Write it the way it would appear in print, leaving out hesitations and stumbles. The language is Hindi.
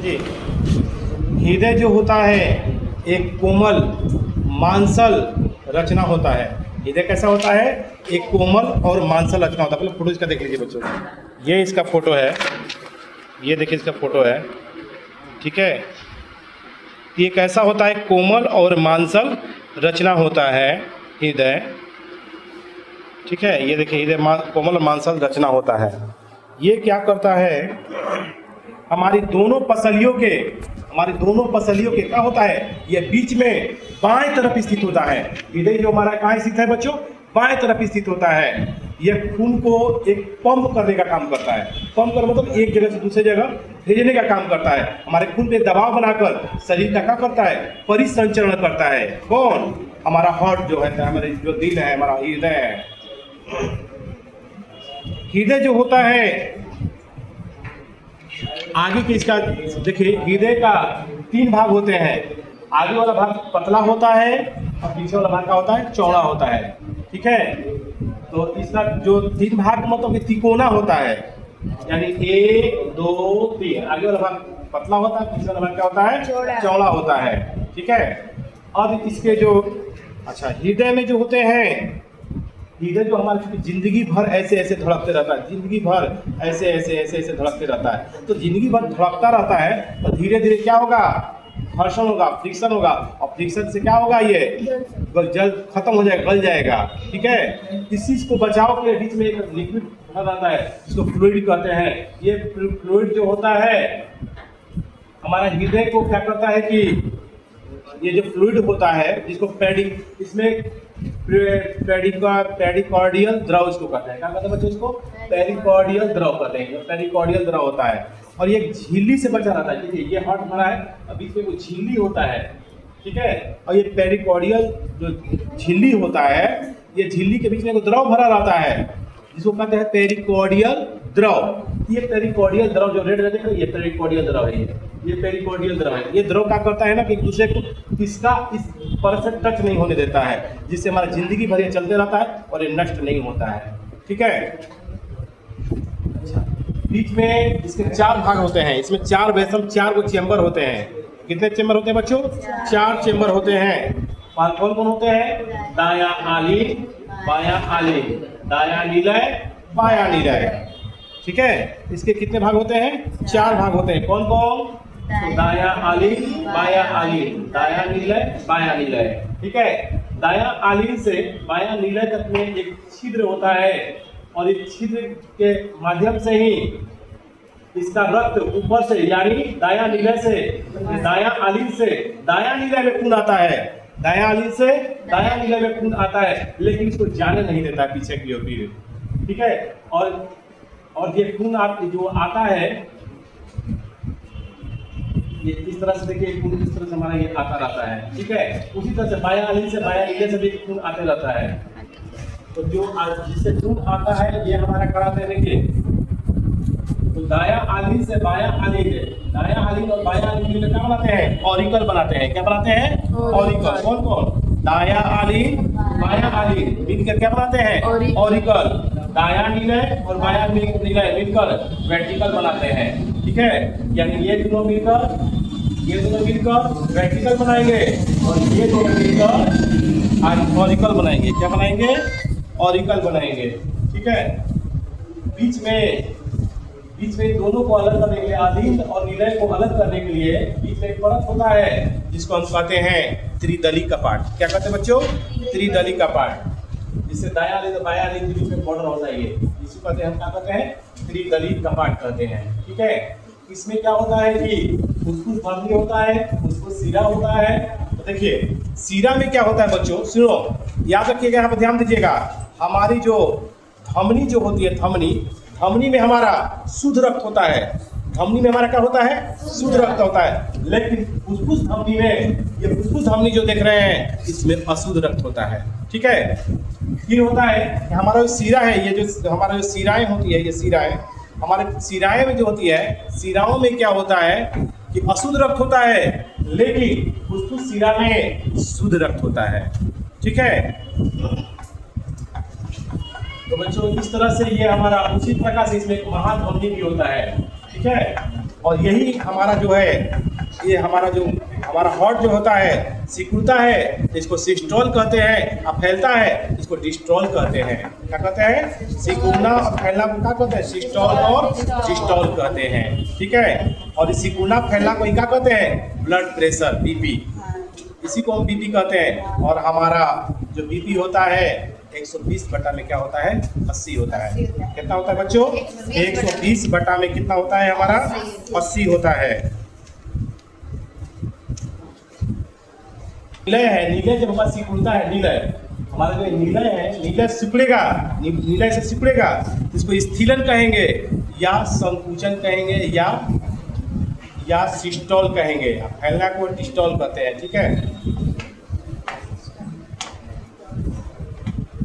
जी, हृदय जो होता है एक कोमल मांसल रचना होता है। हृदय कैसा होता है? एक कोमल और मांसल रचना होता है। पहले फोटो इसका देख लीजिए बच्चों, ये इसका फोटो है, ये देखिए इसका फोटो है, ठीक है। ये कैसा होता है? कोमल और मांसल रचना होता है हृदय, ठीक है। ये देखिए हृदय कोमल और मांसल रचना होता है। ये क्या करता है? हमारी दोनों पसलियों के क्या होता है? ये बीच में बाएं तरफ स्थित होता है। हृदय जो हमारा कहाँ स्थित है बच्चों? बाएं तरफ स्थित होता है। ये खून को एक पंप करने का काम करता है। पंप कर मतलब एक जगह से दूसरी जगह भेजने का काम करता है। हमारे खून पे दबाव बनाकर शरीर का क्या करता है? परिसंचरण करता है। कौन? हमारा हार्ट जो है, हमारे जो दिल है, हमारा हृदय है। हृदय जो होता है आगे के इसका देखिए, हृदय का 3 भाग होते हैं। आगे वाला भाग पतला होता है और पीछे वाला भाग का होता है चौड़ा होता है, ठीक है। तो इसका जो 3 भाग मतलब तिकोना होता है, यानी 1 2 3। आगे वाला भाग पतला होता है, पीछे वाला भाग क्या होता है? चौड़ा होता है, ठीक है। अब इसके जो हृदय में जो होते हैं, हृदय जो हमारी जिंदगी भर ऐसे ऐसे धड़कते रहता है, जिंदगी भर ऐसे ऐसे ऐसे ऐसे धड़कते रहता है। तो जिंदगी भर धड़कता रहता है तो धीरे धीरे क्या होगा? घर्षण होगा, फ्रिक्शन होगा, और फ्रिक्शन से क्या होगा? ये जल खत्म हो जाएगा, गल जाएगा, ठीक है। इस चीज को बचाव के बीच में एक लिक्विड भरा रहता है, जिसको फ्लूइड कहते हैं। ये फ्लूइड जो होता है हमारा हृदय को क्या करता है कि ये जो फ्लूइड होता है, जिसको पेरिकार्डियल द्रव इसको कहते हैं। क्या कहते हैं बच्चों? इसको पेरिकार्डियल द्रव कहते हैं। पेरिकार्डियल द्रव होता है और ये झिल्ली से बचा रहता है। देखिए ये हार्ट भरा है, अब बीच में कुछ झिल्ली होता है, ठीक है। और ये पेरिकार्डियल जो झिल्ली होता है, ये झिल्ली के बीच में एक द्रव भरा रहता है, जिसको कहते हैं पेरिकार्डियल द्रव। ये पेरिकार्डियल द्रव जो रेड रहते हैं, ये पेरिकार्डियल द्रव है। ये पेरिकार्डियल द्रव है। ये द्रव क्या करता है ना कि एक दूसरे को इसका इस पर से टच नहीं होने देता है, जिससे हमारा जिंदगी भर ये चलते रहता है और ये नष्ट नहीं होता है, ठीक है। अच्छा, बीच में इसके 4 भाग होते हैं। इसमें 4 को चेंबर होते हैं। कितने चेंबर होते हैं बच्चों? 4 चेंबर होते हैं। कौन कौन होते हैं? दाया आलिन, बाया आलिन, दाया निलय, बाया निलय, ठीक है। इसके कितने भाग होते हैं? 4 भाग होते हैं। कौन कौन? तो दाया आलिन, बाया आलिन, दाया निलय, बाया निलय, ठीक है। दाया आलिन से बाया निलय तक में एक छिद्र होता है और इस छिद्र के माध्यम से ही इसका रक्त ऊपर से, यानी दाया निलय से दाया आलिन से दाया निलय में खून आता है। दाया आलिन से दाया निलय में खून आता है, लेकिन इसको जाने नहीं देता पीछे की ओर, ठीक है। और ये खून जो आता है, ये इस तरह से देखिए, खून इस तरह से हमारा ये आता रहता है, ठीक है। उसी तरह से बाया आलिन से बाया निलय से भी खून आते रहता है। तो जो जिससे खून आता है ये हमारा कराते हैं, देखिए। तो दाया आलिन से बाया आलिन, दाया आलिन और बाया आलिन मिलकर क्या बनाते हैं? ऑरिकल बनाते हैं। क्या बनाते हैं? ऑरिकल। कौन कौन? दाया आलिन, बाया आलिन मिलकर क्या बनाते हैं? ऑरिकल। दाया निलय और बाया निलय मिलकर वेंट्रिकल बनाते हैं, ठीक है। यानी ये दोनों मिलकर वेंट्रिकल बनाएंगे और ये दोनों मिलकर ऑरिकल बनाएंगे। क्या बनाएंगे? ऑरिकल बनाएंगे, ठीक है। बीच में दोनों को अलग करने के लिए, आलिन और निलय को अलग करने के लिए बीच में एक परत होता है, जिसको हम कहते हैं त्रिदली कपाट। क्या कहते हैं बच्चों? त्रिदली कपाट। जिससे दाया आलिन और बाया आलिन के बीच में बॉर्डर होता है, ये जिसको कहते हैं, हम क्या कहते हैं? त्रिदली कपाट कहते हैं, ठीक है। इसमें क्या होता है कि फुसफुस धमनी होता है, फुसफुस सीरा होता है। तो देखिए सीरा में क्या होता है बच्चों, सुनो, याद रखिएगा, यहाँ पर ध्यान दीजिएगा। हमारी जो धमनी जो होती है, धमनी में हमारा शुद्ध रक्त होता है। धमनी में हमारा क्या होता है? शुद्ध रक्त होता है। लेकिन फुसफुस धमनी में, ये फुसफुस धमनी जो देख रहे हैं, इसमें अशुद्ध रक्त होता है, ठीक है। फिर होता है कि हमारा जो सीरा है, ये जो हमारा जो सीराएं होती है, ये सीराएं हमारे सिराएं में जो होती है, सिराओं में क्या होता है कि अशुद्ध रक्त होता है, लेकिन फुसफुस सीरा में शुद्ध रक्त होता है, ठीक है। तो बच्चों इस तरह से ये हमारा उसी प्रकार से इसमें एक महाधमनी भी होता है, ठीक है। और यही हमारा जो है, ये हमारा हार्ट जो होता है सिकुड़ता है, इसको सिस्टोल कहते हैं, और फैलता है इसको डिस्टोल कहते हैं। क्या कहते हैं? सिकुड़ना और फैलना को क्या कहते हैं? सिस्टोल और डिस्टोल कहते हैं। ठीक है, और इस सिकुड़ना फैलना को क्या कहते हैं? ब्लड प्रेशर, बीपी, इसी को हम बीपी कहते हैं। और हमारा जो बीपी होता है 120 बटा में क्या होता है? 80 होता है। कितना होता है बच्चों? 120 बटा में कितना होता है हमारा? 80 होता है। निलय है, निलय जब हमारा सिकुड़ता है, निलय हमारा जो निलय है, निलय सिकुड़ेगा, निलय से सिकुड़ेगा, इसको स्थिलन कहेंगे या संकुचन कहेंगे या सिस्टोल कहेंगे। फैलना को डिस्टोल कहते हैं। ठीक है,